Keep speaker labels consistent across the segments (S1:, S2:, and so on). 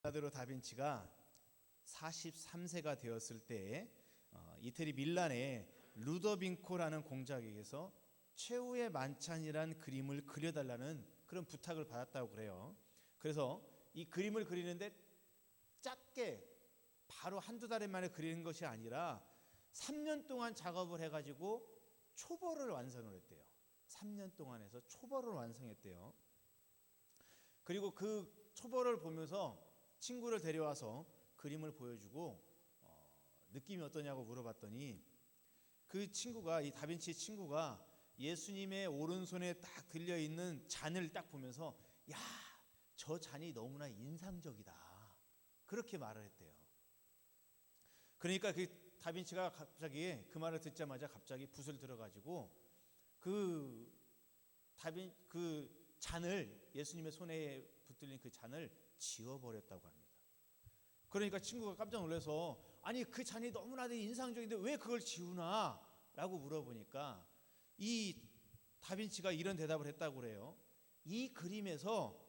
S1: 레오나르도 다빈치가 43세가 되었을 때 이태리 밀란의 루도빙코라는 공작에게서 최후의 만찬이란 그림을 그려달라는 그런 부탁을 받았다고 그래요. 그래서 이 그림을 그리는데 짧게 바로 한두 달 만에 그리는 것이 아니라 3년 동안 작업을 해가지고 초벌을 완성을 했대요. 3년 동안 해서 초벌을 완성했대요. 그리고 그 초벌을 보면서 친구를 데려와서 그림을 보여주고 느낌이 어떠냐고 물어봤더니 그 친구가, 이 다빈치 친구가 예수님의 오른손에 딱 들려있는 잔을 딱 보면서 야, 저 잔이 너무나 인상적이다, 그렇게 말을 했대요. 그러니까 그 다빈치가 갑자기 그 말을 듣자마자 갑자기 붓을 들어가지고 그 잔을, 예수님의 손에 붙들린 그 잔을 지워버렸다고 합니다. 그러니까 친구가 깜짝 놀라서 아니 그 잔이 너무나도 인상적인데 왜 그걸 지우나? 라고 물어보니까 이 다빈치가 이런 대답을 했다고 그래요. 이 그림에서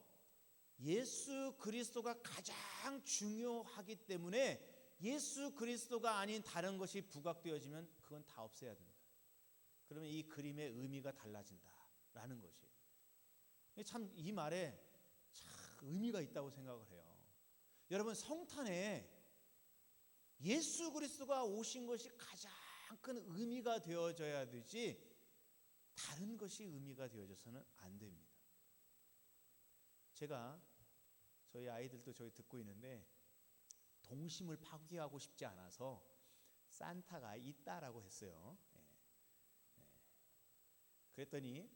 S1: 예수 그리스도가 가장 중요하기 때문에 예수 그리스도가 아닌 다른 것이 부각되어지면 그건 다 없애야 된다. 그러면 이 그림의 의미가 달라진다라는 것이에요. 참 이 말에 참 의미가 있다고 생각을 해요. 여러분, 성탄에 예수 그리스도가 오신 것이 가장 큰 의미가 되어져야 되지 다른 것이 의미가 되어져서는 안 됩니다. 제가 저희 아이들도 저희 듣고 있는데 동심을 파괴하고 싶지 않아서 산타가 있다라고 했어요. 그랬더니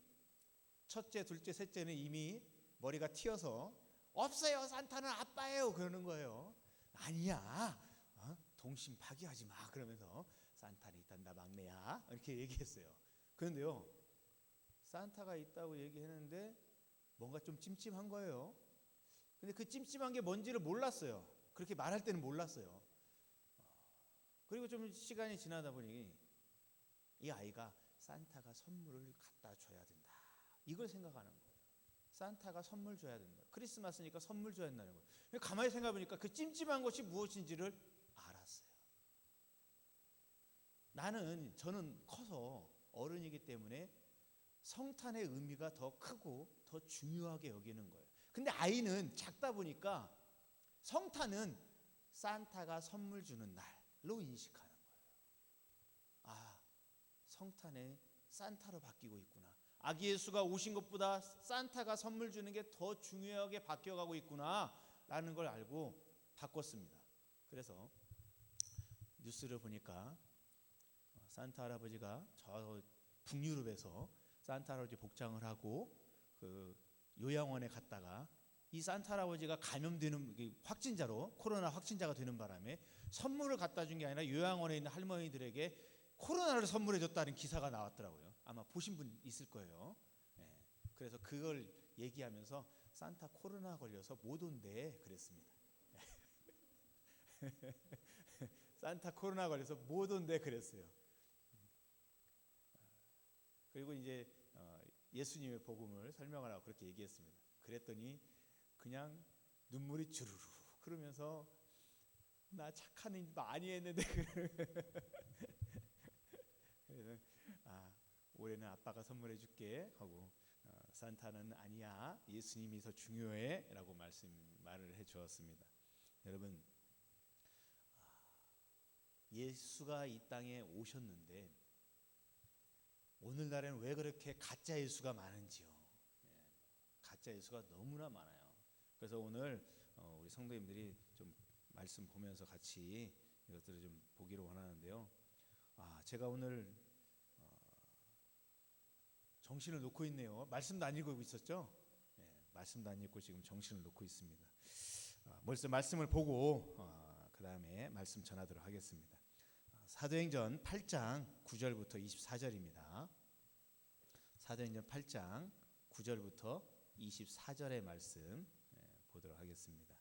S1: 첫째, 둘째, 셋째는 이미 머리가 튀어서 없어요, 산타는 아빠예요, 그러는 거예요. 아니야, 동심 파괴하지 마, 그러면서 산타는 있단다 막내야, 이렇게 얘기했어요. 그런데요, 산타가 있다고 얘기했는데 뭔가 좀 찜찜한 거예요. 근데 그 찜찜한 게 뭔지를 몰랐어요. 그렇게 말할 때는 몰랐어요. 그리고 좀 시간이 지나다 보니 이 아이가 산타가 선물을 갖다 줘야 된다, 이걸 생각하는 거예요. 산타가 선물 줘야 된다. 크리스마스니까 선물 줘야 된다는 거예요. 가만히 생각해 보니까 그 찜찜한 것이 무엇인지를 알았어요. 저는 커서 어른이기 때문에 성탄의 의미가 더 크고 더 중요하게 여기는 거예요. 근데 아이는 작다 보니까 성탄은 산타가 선물 주는 날로 인식하는 거예요. 아, 성탄에 산타로 바뀌고 있구나. 아기 예수가 오신 것보다 산타가 선물 주는 게 더 중요하게 바뀌어가고 있구나 라는 걸 알고 바꿨습니다. 그래서 뉴스를 보니까 산타 할아버지가 저 북유럽에서 산타 할아버지 복장을 하고 그 요양원에 갔다가 이 산타 할아버지가 감염되는 확진자로, 코로나 확진자가 되는 바람에 선물을 갖다 준 게 아니라 요양원에 있는 할머니들에게 코로나를 선물해 줬다는 기사가 나왔더라고요. 아마 보신 분 있을 거예요. 그래서 그걸 얘기하면서 산타 코로나 걸려서 못 온대 그랬습니다. 산타 코로나 걸려서 못 온대 그랬어요. 그리고 이제 예수님의 복음을 설명하라고 그렇게 얘기했습니다. 그랬더니 그냥 눈물이 주르르 그러면서 나 착한 일 많이 했는데 그래서 올해는 아빠가 선물해 줄게 하고 산타는 아니야, 예수님이 더 중요해 라고 말을 해 주었습니다. 여러분, 예수가 이 땅에 오셨는데 오늘날에는 왜 그렇게 가짜 예수가 많은지요. 가짜 예수가 너무나 많아요. 그래서 오늘 우리 성도님들이 좀 말씀 보면서 같이 이것들을 좀 보기를 원하는데요. 제가 오늘 정신을 놓고 있네요. 말씀도 안 읽고 있었죠? 말씀도 안 읽고 지금 정신을 놓고 있습니다. 먼저 말씀을 보고 그 다음에 말씀 전하도록 하겠습니다. 사도행전 8장 9절부터 24절입니다. 사도행전 8장 9절부터 24절의 말씀 보도록 하겠습니다.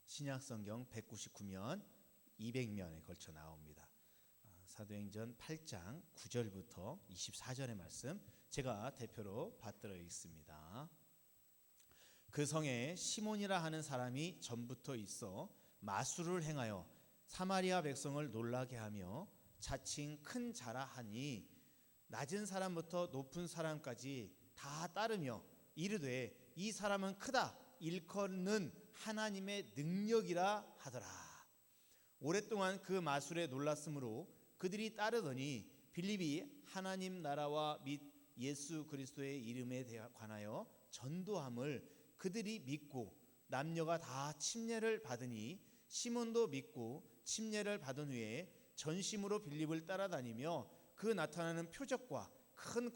S1: 신약성경 199면 200면에 걸쳐 나옵니다. 사도행전 8장 9절부터 24절의 말씀 제가 대표로 받들어 있습니다. 그 성에 시몬이라 하는 사람이 전부터 있어 마술을 행하여 사마리아 백성을 놀라게 하며 자칭 큰 자라 하니 낮은 사람부터 높은 사람까지 다 따르며 이르되 이 사람은 크다 일컫는 하나님의 능력이라 하더라. 오랫동안 그 마술에 놀랐으므로 그들이 따르더니 빌립이 하나님 나라와 및 예수 그리스도의 이름에 관하여 전도함을 그들이 믿고 남녀가 다 침례를 받으니 시몬도 믿고 침례를 받은 후에 전심으로 빌립을 따라다니며 그 나타나는 표적과 큰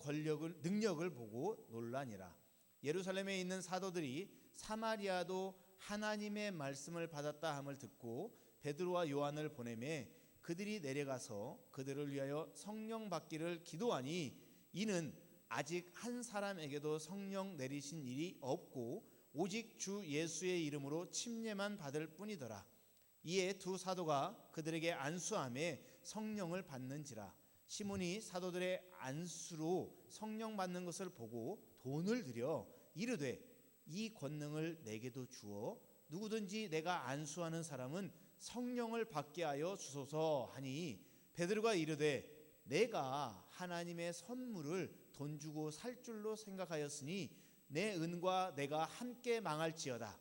S1: 능력을 보고 놀라니라. 예루살렘에 있는 사도들이 사마리아도 하나님의 말씀을 받았다 함을 듣고 베드로와 요한을 보내매 그들이 내려가서 그들을 위하여 성령 받기를 기도하니 이는 아직 한 사람에게도 성령 내리신 일이 없고 오직 주 예수의 이름으로 침례만 받을 뿐이더라. 이에 두 사도가 그들에게 안수함에 성령을 받는지라. 시몬이 사도들의 안수로 성령 받는 것을 보고 돈을 들여 이르되 이 권능을 내게도 주어 누구든지 내가 안수하는 사람은 성령을 받게 하여 주소서 하니 베드로가 이르되 내가 하나님의 선물을 돈 주고 살 줄로 생각하였으니 내 은과 내가 함께 망할지어다.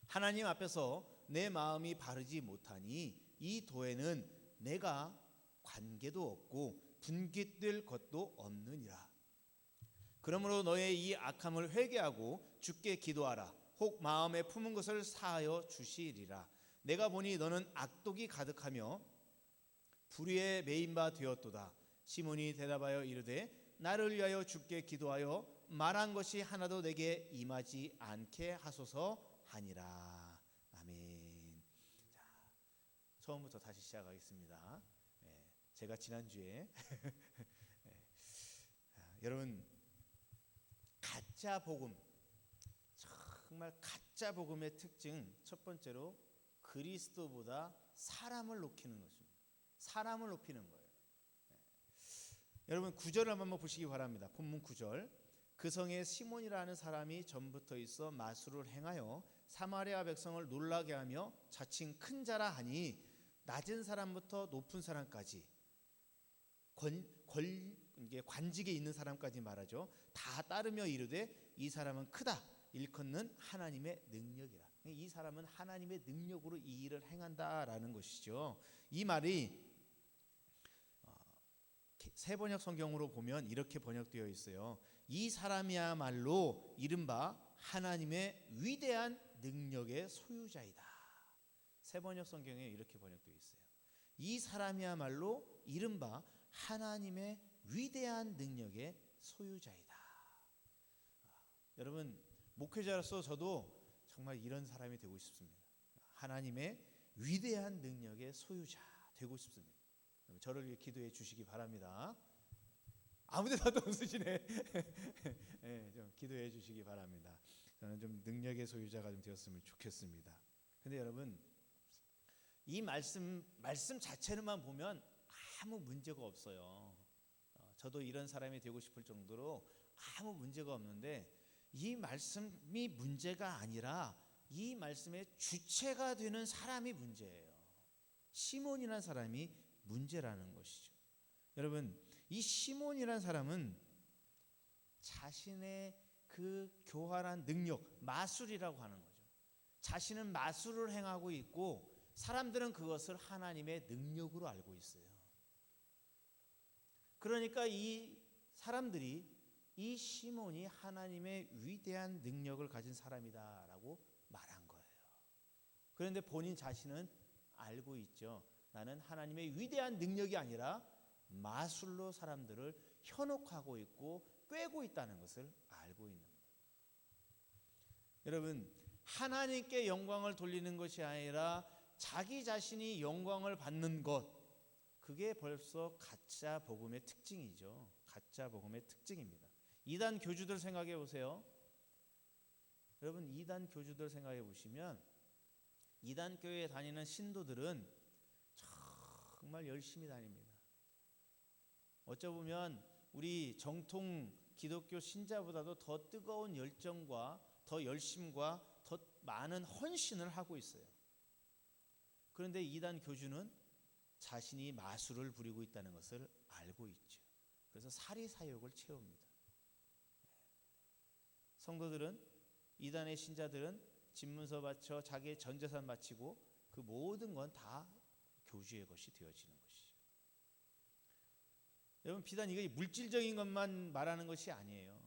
S1: 하나님 앞에서 내 마음이 바르지 못하니 이 도에는 내가 관계도 없고 분깃될 것도 없느니라. 그러므로 너의 이 악함을 회개하고 주께 기도하라. 혹 마음에 품은 것을 사하여 주시리라. 내가 보니 너는 악독이 가득하며 불의에 매인 바 되었도다. 시몬이 대답하여 이르되 나를 위하여 주께 기도하여 말한 것이 하나도 내게 임하지 않게 하소서 하니라. 아멘. 자, 처음부터 다시 시작하겠습니다. 제가 지난주에 여러분 가짜 복음, 정말 가짜 복음의 특징 첫 번째로 그리스도보다 사람을 높이는 것입니다. 사람을 높이는 거예요. 여러분 9절을 한번 보시기 바랍니다. 본문 9절. 그 성에 시몬이라는 사람이 전부터 있어 마술을 행하여 사마리아 백성을 놀라게 하며 자칭 큰 자라 하니 낮은 사람부터 높은 사람까지 관직에 있는 사람까지 말하죠. 다 따르며 이르되 이 사람은 크다 일컫는 하나님의 능력이라. 이 사람은 하나님의 능력으로 이 일을 행한다라는 것이죠. 이 말이 새 번역 성경으로 보면 이렇게 번역되어 있어요. 이 사람이야말로 이른바 하나님의 위대한 능력의 소유자이다. 새 번역 성경에 이렇게 번역되어 있어요. 이 사람이야말로 이른바 하나님의 위대한 능력의 소유자이다. 여러분 목회자로서 저도 정말 이런 사람이 되고 싶습니다. 하나님의 위대한 능력의 소유자 되고 싶습니다. 저를 위해 기도해 주시기 바랍니다. 아무데나 또 웃으시네. 네, 좀 기도해 주시기 바랍니다. 저는 좀 능력의 소유자가 좀 되었으면 좋겠습니다. 근데 여러분 이 말씀 자체를만 보면 아무 문제가 없어요. 저도 이런 사람이 되고 싶을 정도로 아무 문제가 없는데 이 말씀이 문제가 아니라 이 말씀의 주체가 되는 사람이 문제예요. 시몬이라는 사람이 문제라는 것이죠. 여러분 이 시몬이라는 사람은 자신의 그 교활한 능력, 마술이라고 하는 거죠. 자신은 마술을 행하고 있고 사람들은 그것을 하나님의 능력으로 알고 있어요. 그러니까 이 사람들이 이 시몬이 하나님의 위대한 능력을 가진 사람이다라고 말한 거예요. 그런데 본인 자신은 알고 있죠. 나는 하나님의 위대한 능력이 아니라 마술로 사람들을 현혹하고 있고 꿰고 있다는 것을 알고 있는 거예요. 여러분 하나님께 영광을 돌리는 것이 아니라 자기 자신이 영광을 받는 것, 그게 벌써 가짜 복음의 특징이죠. 가짜 복음의 특징입니다. 이단 교주들 생각해 보세요. 여러분 이단 교주들 생각해 보시면 이단 교회에 다니는 신도들은 정말 열심히 다닙니다. 어쩌보면 우리 정통 기독교 신자보다도 더 뜨거운 열정과 더 더 열심과 더 많은 헌신을 하고 있어요. 그런데 이단 교주는 자신이 마술을 부리고 있다는 것을 알고 있죠. 그래서 사리사욕을 채웁니다. 성도들은, 이단의 신자들은 집문서 바쳐 자기의 전 재산 바치고 그 모든 건 다 교주의 것이 되어지는 것이죠. 여러분, 비단 이게 물질적인 것만 말하는 것이 아니에요.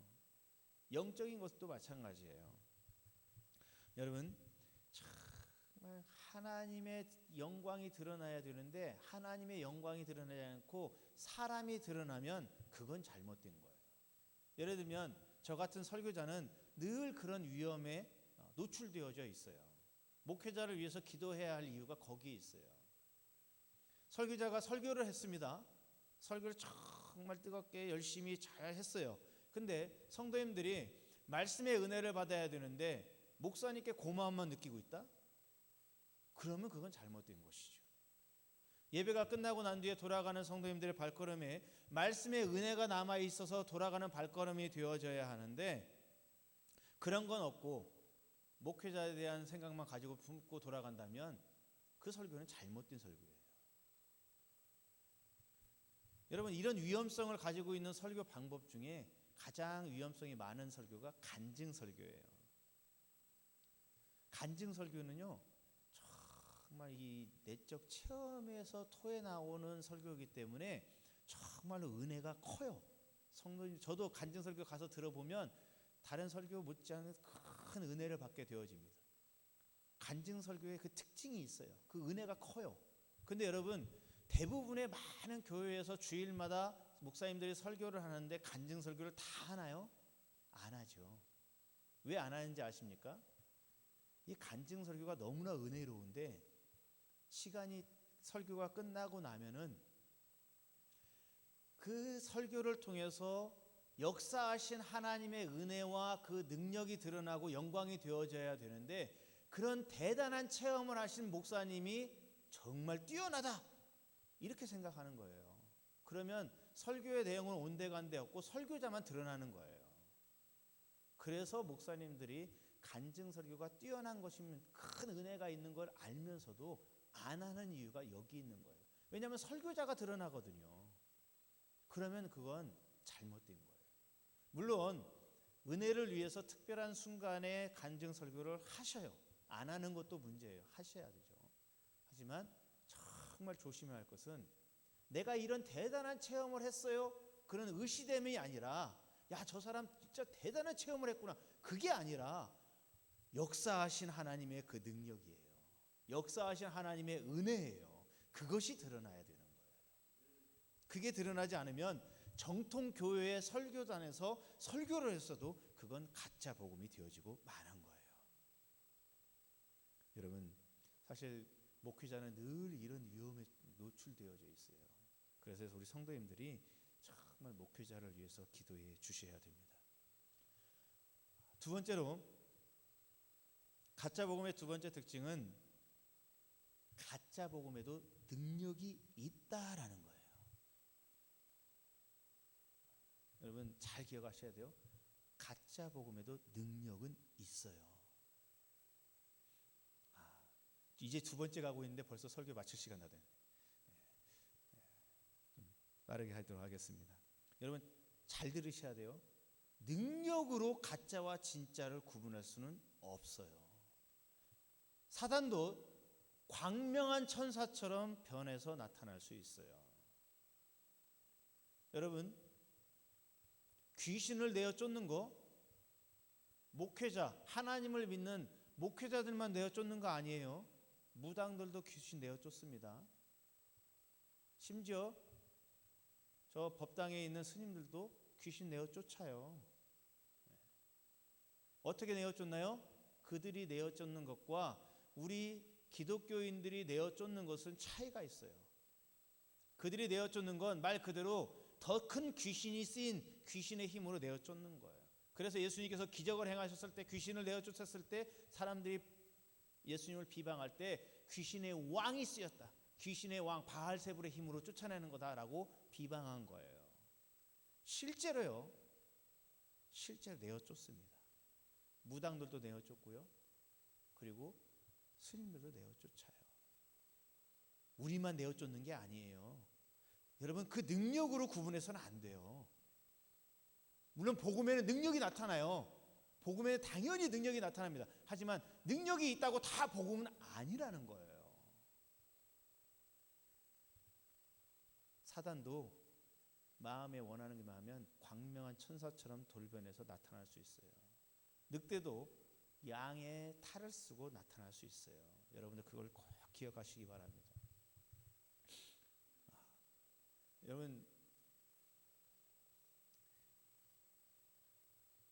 S1: 영적인 것도 마찬가지예요. 여러분, 정말 하나님의 영광이 드러나야 되는데 하나님의 영광이 드러나지 않고 사람이 드러나면 그건 잘못된 거예요. 예를 들면 저 같은 설교자는 늘 그런 위험에 노출되어져 있어요. 목회자를 위해서 기도해야 할 이유가 거기에 있어요. 설교자가 설교를 했습니다. 설교를 정말 뜨겁게 열심히 잘 했어요. 근데 성도님들이 말씀의 은혜를 받아야 되는데 목사님께 고마움만 느끼고 있다? 그러면 그건 잘못된 것이죠. 예배가 끝나고 난 뒤에 돌아가는 성도님들의 발걸음에 말씀의 은혜가 남아 있어서 돌아가는 발걸음이 되어져야 하는데 그런 건 없고 목회자에 대한 생각만 가지고 품고 돌아간다면 그 설교는 잘못된 설교예요. 여러분, 이런 위험성을 가지고 있는 설교 방법 중에 가장 위험성이 많은 설교가 간증 설교예요. 간증 설교는요, 정말 이 내적 체험에서 토해 나오는 설교이기 때문에 정말로 은혜가 커요. 성도님, 저도 간증 설교 가서 들어보면 다른 설교 못지않은 큰 은혜를 받게 되어집니다. 간증 설교의 그 특징이 있어요. 그 은혜가 커요. 근데 여러분, 대부분의 많은 교회에서 주일마다 목사님들이 설교를 하는데 간증 설교를 다 하나요? 안 하죠. 왜 안 하는지 아십니까? 이 간증 설교가 너무나 은혜로운데 시간이 설교가 끝나고 나면은 그 설교를 통해서 역사하신 하나님의 은혜와 그 능력이 드러나고 영광이 되어져야 되는데 그런 대단한 체험을 하신 목사님이 정말 뛰어나다 이렇게 생각하는 거예요. 그러면 설교의 내용은 온데간데 없고 설교자만 드러나는 거예요. 그래서 목사님들이 간증 설교가 뛰어난 것이면 큰 은혜가 있는 걸 알면서도 안 하는 이유가 여기 있는 거예요. 왜냐하면 설교자가 드러나거든요. 그러면 그건 잘못된 거예요. 물론 은혜를 위해서 특별한 순간에 간증 설교를 하셔요. 안 하는 것도 문제예요. 하셔야 되죠. 하지만 정말 조심해야 할 것은 내가 이런 대단한 체험을 했어요. 그런 의시됨이 아니라 야, 저 사람 진짜 대단한 체험을 했구나. 그게 아니라 역사하신 하나님의 그 능력이에요. 역사하신 하나님의 은혜예요. 그것이 드러나야 되는 거예요. 그게 드러나지 않으면 정통 교회의 설교단에서 설교를 했어도 그건 가짜 복음이 되어지고 마는 거예요. 여러분, 사실 목회자는 늘 이런 위험에 노출되어져 있어요. 그래서 우리 성도님들이 정말 목회자를 위해서 기도해 주셔야 됩니다. 두 번째로, 가짜 복음의 두 번째 특징은 가짜 복음에도 능력이 있다라는 거예요. 여러분, 잘 기억하셔야 돼요. 가짜 복음에도 능력은 있어요. 이제 두 번째 가고 있는데 벌써 설교 마칠 시간 다 됐네. 빠르게 하도록 하겠습니다. 여러분, 잘 들으셔야 돼요. 능력으로 가짜와 진짜를 구분할 수는 없어요. 사단도 광명한 천사처럼 변해서 나타날 수 있어요. 여러분, 귀신을 내어 쫓는 거 목회자, 하나님을 믿는 목회자들만 내어 쫓는 거 아니에요. 무당들도 귀신 내어 쫓습니다. 심지어 저 법당에 있는 스님들도 귀신 내어 쫓아요. 어떻게 내어 쫓나요? 그들이 내어 쫓는 것과 우리 기독교인들이 내어 쫓는 것은 차이가 있어요. 그들이 내어 쫓는 건 말 그대로 더 큰 귀신이 쓰인 귀신의 힘으로 내어 쫓는 거예요. 그래서 예수님께서 기적을 행하셨을 때, 귀신을 내어 쫓았을 때 사람들이 예수님을 비방할 때 귀신의 왕이 쓰였다. 귀신의 왕 바알세불의 힘으로 쫓아내는 거다라고 비방한 거예요. 실제로요. 실제로 내어 쫓습니다. 무당들도 내어 쫓고요. 그리고 스님들도 내어 쫓아요. 우리만 내어 쫓는 게 아니에요. 여러분, 그 능력으로 구분해서는 안 돼요. 물론 복음에는 능력이 나타나요. 복음에는 당연히 능력이 나타납니다. 하지만 능력이 있다고 다 복음은 아니라는 거예요. 사단도 마음에 원하는 게 많으면 광명한 천사처럼 돌변해서 나타날 수 있어요. 늑대도 양의 탈을 쓰고 나타날 수 있어요. 여러분들 그걸 꼭 기억하시기 바랍니다. 여러분,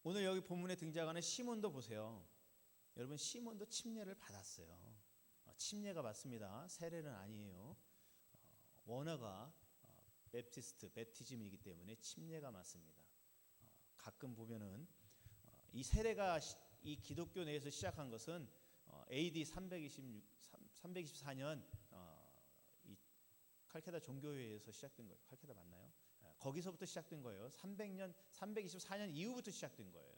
S1: 오늘 여기 본문에 등장하는 시몬도 보세요. 여러분, 시몬도 침례를 받았어요. 침례가 맞습니다. 세례는 아니에요. 원어가 베티즘이기 때문에 침례가 맞습니다. 가끔 보면은 이 세례가 이 기독교 내에서 시작한 것은 AD 324년 이 칼케다 종교회에서 시작된 거예요. 칼케다 맞나요? 거기서부터 시작된 거예요. 324년 이후부터 시작된 거예요.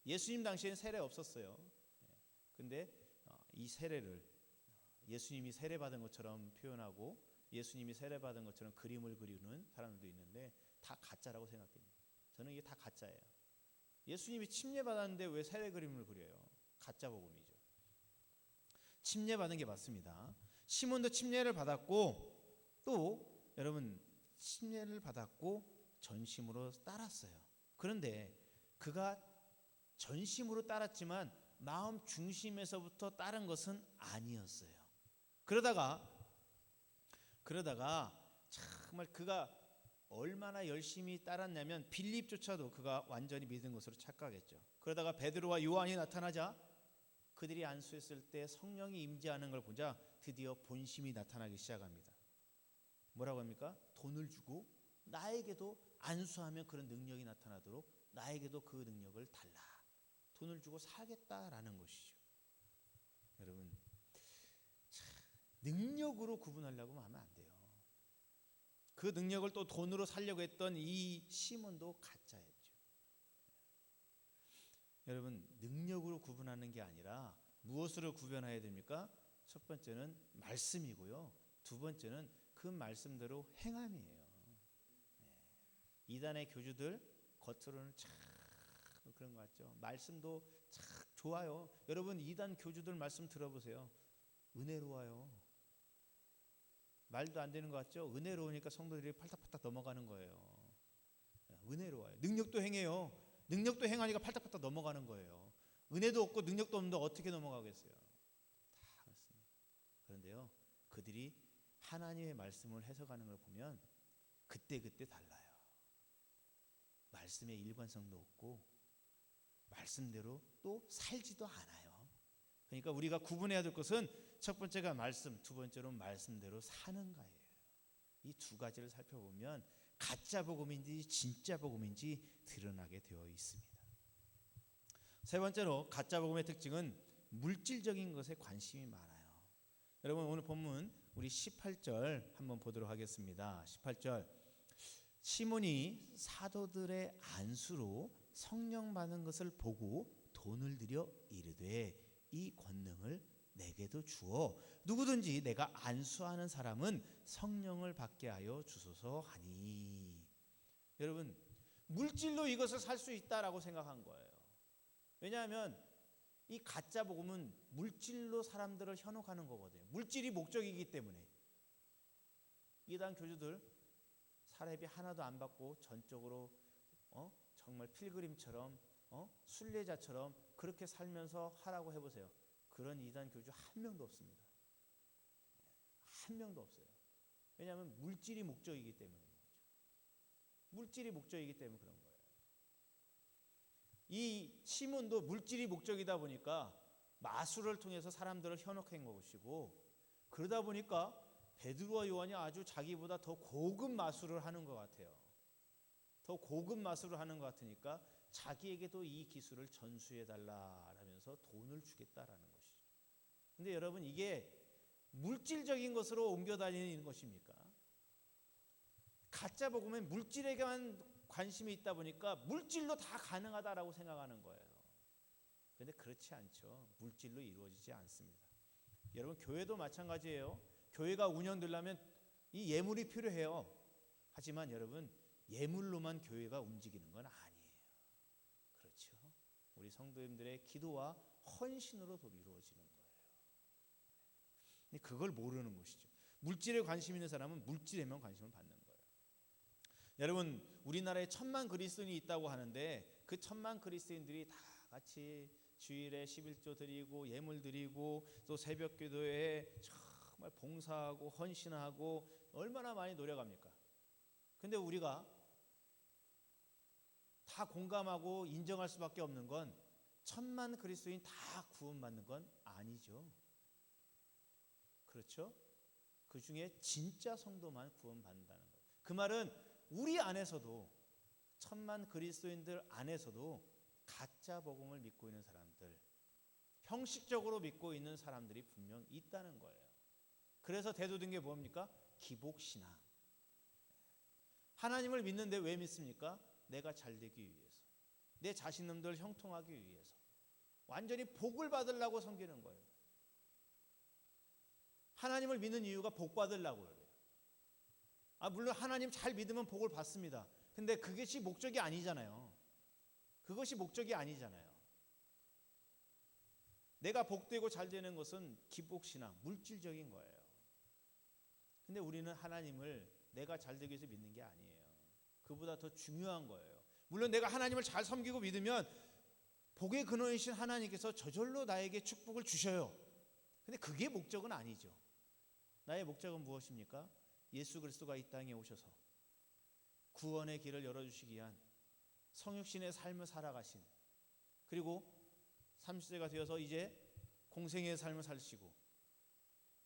S1: 예수님 당시에는 세례 없었어요. 근데 이 세례를 예수님이 세례 받은 것처럼 표현하고 예수님이 세례 받은 것처럼 그림을 그리는 사람들도 있는데 다 가짜라고 생각됩니다. 저는 이게 다 가짜예요. 예수님이 침례 받았는데 왜 세례 그림을 그려요? 가짜 복음이죠. 침례 받은 게 맞습니다. 시몬도 침례를 받았고 또 여러분 침례를 받았고 전심으로 따랐어요. 그런데 그가 전심으로 따랐지만 마음 중심에서부터 따른 것은 아니었어요. 그러다가 정말 그가 얼마나 열심히 따랐냐면 빌립조차도 그가 완전히 믿은 것으로 착각했죠. 그러다가 베드로와 요한이 나타나자 그들이 안수했을 때 성령이 임재하는 걸 보자 드디어 본심이 나타나기 시작합니다. 뭐라고 합니까? 돈을 주고 나에게도 안수하면 그런 능력이 나타나도록 나에게도 그 능력을 달라. 돈을 주고 사겠다라는 것이죠. 여러분, 능력으로 구분하려고 하면 안 돼요. 그 능력을 또 돈으로 살려고 했던 이 시몬도 가짜였죠. 여러분, 능력으로 구분하는 게 아니라 무엇으로 구분해야 됩니까? 첫 번째는 말씀이고요. 두 번째는 그 말씀대로 행함이에요. 이단의 교주들 겉으로는 참 그런 것 같죠. 말씀도 참 좋아요. 여러분, 이단 교주들 말씀 들어보세요. 은혜로워요. 말도 안 되는 것 같죠? 은혜로우니까 성도들이 팔딱팔딱 넘어가는 거예요. 은혜로워요. 능력도 행해요. 능력도 행하니까 팔딱팔딱 넘어가는 거예요. 은혜도 없고 능력도 없는데 어떻게 넘어가겠어요? 다 그렇습니다. 그런데요, 그들이 하나님의 말씀을 해석하는 걸 보면 그때그때 달라요. 말씀의 일관성도 없고 말씀대로 또 살지도 않아요. 그러니까 우리가 구분해야 될 것은 첫 번째가 말씀, 두 번째로 말씀대로 사는가예요. 이 두 가지를 살펴보면 가짜 복음인지 진짜 복음인지 드러나게 되어 있습니다. 세 번째로 가짜 복음의 특징은 물질적인 것에 관심이 많아요. 여러분, 오늘 본문 우리 18절 한번 보도록 하겠습니다. 18절, 시몬이 사도들의 안수로 성령 받는 것을 보고 돈을 들여 이르되 이 권능을 내게도 주어 누구든지 내가 안수하는 사람은 성령을 받게 하여 주소서 하니. 여러분, 물질로 이것을 살 수 있다라고 생각한 거예요. 왜냐하면 이 가짜 복음은 물질로 사람들을 현혹하는 거거든요. 물질이 목적이기 때문에. 이단 교주들 사례비 하나도 안 받고 전적으로 정말 필그림처럼 순례자처럼 그렇게 살면서 하라고 해보세요. 그런 이단 교주 한 명도 없습니다. 한 명도 없어요. 왜냐하면 물질이 목적이기 때문에 그런 거죠. 물질이 목적이기 때문에 그런 거예요. 이 시몬도 물질이 목적이다 보니까 마술을 통해서 사람들을 현혹한 것이고, 그러다 보니까 베드로와 요한이 아주 자기보다 더 고급 마술을 하는 것 같아요. 더 고급 마술을 하는 것 같으니까 자기에게도 이 기술을 전수해달라라면서 돈을 주겠다라는 것이죠. 근데 여러분, 이게 물질적인 것으로 옮겨다니는 것입니까? 가짜 복음은 물질에게만 관심이 있다 보니까 물질로 다 가능하다라고 생각하는 거예요. 그런데 그렇지 않죠. 물질로 이루어지지 않습니다. 여러분, 교회도 마찬가지예요. 교회가 운영되려면 이 예물이 필요해요. 하지만 여러분, 예물로만 교회가 움직이는 건 아니에요. 그렇죠? 우리 성도님들의 기도와 헌신으로 이루어지는 거예요. 근데 그걸 모르는 것이죠. 물질에 관심 있는 사람은 물질에만 관심을 받는 거예요. 여러분, 우리나라에 1,000만 그리스도인이 있다고 하는데 그 1,000만 그리스도인들이 다 같이 주일에 11조 드리고 예물 드리고 또 새벽 기도에 정말 봉사하고 헌신하고 얼마나 많이 노력합니까? 근데 우리가 다 공감하고 인정할 수밖에 없는 건 1,000만 그리스도인 다 구원받는 건 아니죠. 그렇죠? 그 중에 진짜 성도만 구원받는다는 거예요. 그 말은 우리 안에서도 1,000만 그리스도인들 안에서도 가짜 복음을 믿고 있는 사람들, 형식적으로 믿고 있는 사람들이 분명 있다는 거예요. 그래서 대두된 게 뭡니까? 기복신앙. 하나님을 믿는데 왜 믿습니까? 내가 잘 되기 위해서, 내 자신놈들 형통하기 위해서, 완전히 복을 받으려고 섬기는 거예요. 하나님을 믿는 이유가 복 받으려고 그래요. 물론 하나님 잘 믿으면 복을 받습니다. 근데 그것이 목적이 아니잖아요. 그것이 목적이 아니잖아요. 내가 복되고 잘 되는 것은 기복신앙, 물질적인 거예요. 근데 우리는 하나님을 내가 잘 되기 위해서 믿는 게 아니에요. 그보다 더 중요한 거예요. 물론 내가 하나님을 잘 섬기고 믿으면 복의 근원이신 하나님께서 저절로 나에게 축복을 주셔요. 근데 그게 목적은 아니죠. 나의 목적은 무엇입니까? 예수 그리스도가 이 땅에 오셔서 구원의 길을 열어주시기 위한 성육신의 삶을 살아가신, 그리고 30세가 되어서 이제 공생의 삶을 사시고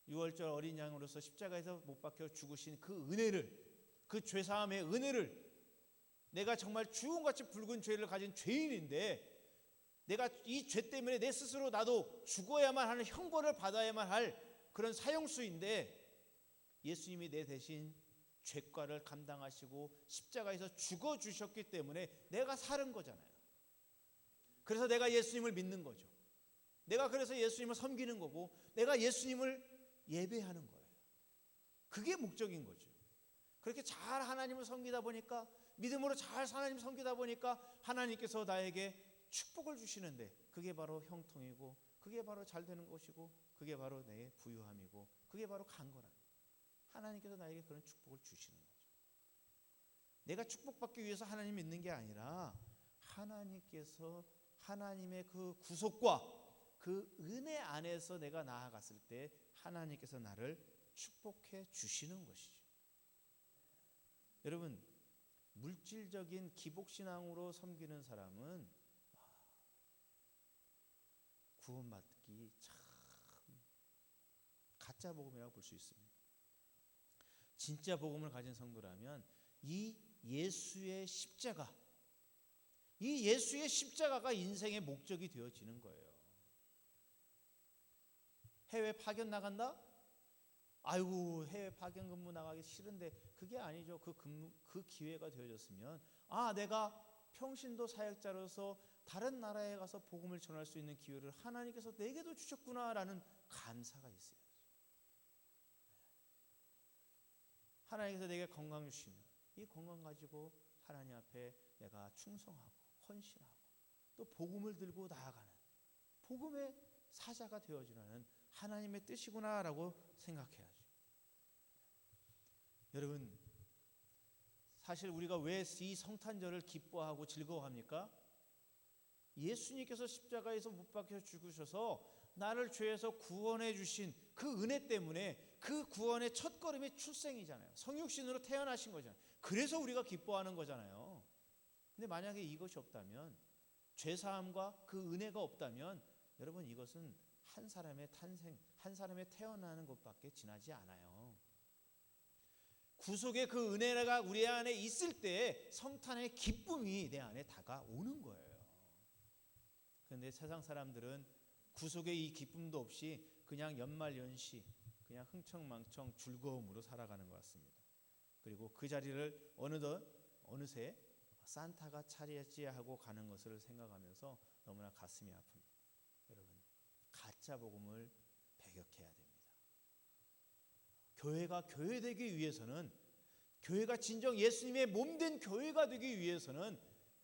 S1: 6월절 어린 양으로서 십자가에서 못 박혀 죽으신 그 은혜를, 그 죄사함의 은혜를, 내가 정말 주홍같이 붉은 죄를 가진 죄인인데 내가 이 죄 때문에 내 스스로 나도 죽어야만 하는 형벌을 받아야만 할 그런 사형수인데 예수님이 내 대신 죄과를 감당하시고 십자가에서 죽어주셨기 때문에 내가 사는 거잖아요. 그래서 내가 예수님을 믿는 거죠. 내가 그래서 예수님을 섬기는 거고 내가 예수님을 예배하는 거예요. 그게 목적인 거죠. 그렇게 잘 하나님을 섬기다 보니까, 믿음으로 잘 하나님 섬기다 보니까 하나님께서 나에게 축복을 주시는데 그게 바로 형통이고 그게 바로 잘 되는 것이고 그게 바로 내 부유함이고 그게 바로 강건함. 하나님께서 나에게 그런 축복을 주시는 거죠. 내가 축복받기 위해서 하나님 믿는 게 아니라 하나님께서 하나님의 그 구속과 그 은혜 안에서 내가 나아갔을 때 하나님께서 나를 축복해 주시는 것이죠. 여러분, 물질적인 기복신앙으로 섬기는 사람은 구원받기 참 가짜 복음이라고 볼 수 있습니다. 진짜 복음을 가진 성도라면 이 예수의 십자가, 이 예수의 십자가가 인생의 목적이 되어지는 거예요. 해외 파견 나간다? 아이고, 해외 파견 근무 나가기 싫은데 그게 아니죠. 그 기회가 되어졌으면 내가 평신도 사역자로서 다른 나라에 가서 복음을 전할 수 있는 기회를 하나님께서 내게도 주셨구나라는 감사가 있어야죠. 하나님께서 내게 건강 주시면 이 건강 가지고 하나님 앞에 내가 충성하고 헌신하고 또 복음을 들고 나아가는 복음의 사자가 되어지라는 하나님의 뜻이구나라고 생각해야죠. 여러분, 사실 우리가 왜 이 성탄절을 기뻐하고 즐거워합니까? 예수님께서 십자가에서 못 박혀 죽으셔서 나를 죄에서 구원해 주신 그 은혜 때문에 그 구원의 첫걸음이 출생이잖아요. 성육신으로 태어나신 거잖아요. 그래서 우리가 기뻐하는 거잖아요. 근데 만약에 이것이 없다면, 죄사함과 그 은혜가 없다면 여러분, 이것은 한 사람의 탄생, 한 사람의 태어나는 것밖에 지나지 않아요. 구속의 그 은혜가 우리 안에 있을 때 성탄의 기쁨이 내 안에 다가오는 거예요. 그런데 세상 사람들은 구속의 이 기쁨도 없이 그냥 연말연시, 그냥 흥청망청 즐거움으로 살아가는 것 같습니다. 그리고 그 자리를 어느새 산타가 차리했지 하고 가는 것을 생각하면서 너무나 가슴이 아픕니다. 가짜 복음을 배격해야 됩니다. 교회가 교회되기 위해서는, 교회가 진정 예수님의 몸된 교회가 되기 위해서는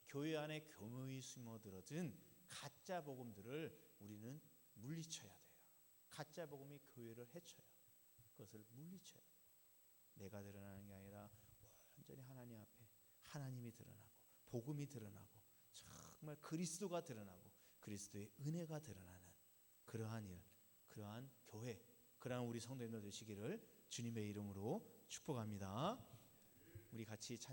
S1: 교회 안에 교묘히 숨어들어진 가짜 복음들을 우리는 물리쳐야 돼요. 가짜 복음이 교회를 해쳐요. 그것을 물리쳐야 돼요. 내가 드러나는 게 아니라 완전히 하나님 앞에 하나님이 드러나고 복음이 드러나고 정말 그리스도가 드러나고 그리스도의 은혜가 드러나는 그러한 일, 그러한 교회, 그러한 우리 성도님들 되시기를 주님의 이름으로 축복합니다. 우리 같이 찬양